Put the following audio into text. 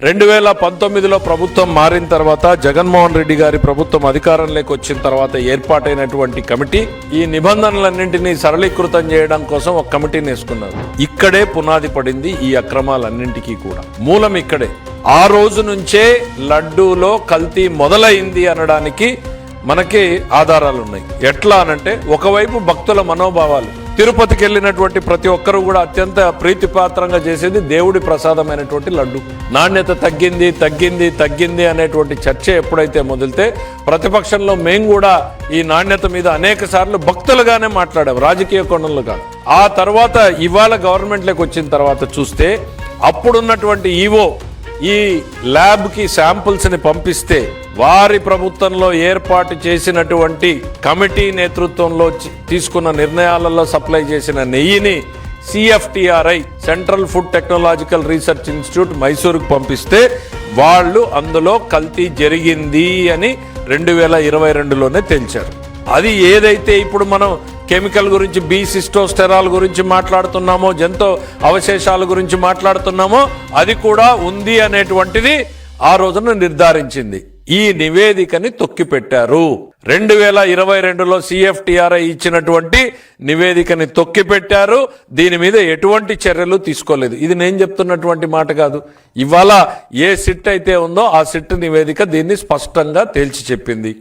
2019లో ప్రభుత్వం మారిన తర్వాత జగన్మోహన్ రెడ్డి గారి ప్రభుత్వం అధికారంలోకి వచ్చిన తర్వాత ఏర్పాటైనటువంటి కమిటీ ఈ నిబంధనలన్నింటినీ సరళీకృతం చేయడం కోసం ఒక కమిటీని వేసుకున్నారు. ఇక్కడే పునాది పడింది ఈ అక్రమాలన్నింటికీ కూడా. మూలం ఇక్కడే. ఆ రోజు నుంచే లడ్డూలో కల్తీ మొదలైంది అనడానికి మనకి ఆధారాలు ఉన్నాయి. ఎట్లా అనంటే, ఒకవైపు భక్తుల మనోభావాలు. తిరుపతికి వెళ్ళినటువంటి ప్రతి ఒక్కరూ కూడా అత్యంత ప్రీతిపాత్రంగా చేసేది దేవుడి ప్రసాదమైనటువంటి లడ్డు. నాణ్యత తగ్గింది తగ్గింది తగ్గింది అనేటువంటి చర్చ ఎప్పుడైతే మొదలితే ప్రతిపక్షంలో మేము కూడా ఈ నాణ్యత మీద అనేక సార్లు భక్తులుగానే మాట్లాడాం, రాజకీయ కోణంలో కాదు. ఆ తర్వాత ఇవాళ గవర్నమెంట్లోకి వచ్చిన తర్వాత చూస్తే అప్పుడున్నటువంటి ఈవో ఈ ల్యాబ్కి శాంపుల్స్ని పంపిస్తే వారి ప్రభుత్వంలో ఏర్పాటు చేసినటువంటి కమిటీ నేతృత్వంలో తీసుకున్న నిర్ణయాలలో సప్లై చేసిన నెయ్యిని CFTRI central food technological research institute మైసూరుకు పంపిస్తే వాళ్ళు అందులో కల్తీ జరిగింది అని 2022లోనే తేల్చారు. అది ఏదైతే ఇప్పుడు మనం కెమికల్ గురించి, సిస్టోస్టెరాల్ గురించి మాట్లాడుతున్నామో, జంతు అవశేషాల గురించి మాట్లాడుతున్నామో అది కూడా ఉంది అనేటువంటిది ఆ రోజున నిర్ధారించింది. ఈ నివేదికని తొక్కిపెట్టారు. 2022లో CFTRI ఇచ్చినటువంటి నివేదికని తొక్కిపెట్టారు. దీని మీద ఎటువంటి చర్యలు తీసుకోలేదు. ఇది నేను చెప్తున్నటువంటి మాట కాదు. ఇవాళ ఏ సిట్ అయితే ఉందో ఆ సిట్ నివేదిక దీన్ని స్పష్టంగా తేల్చి చెప్పింది.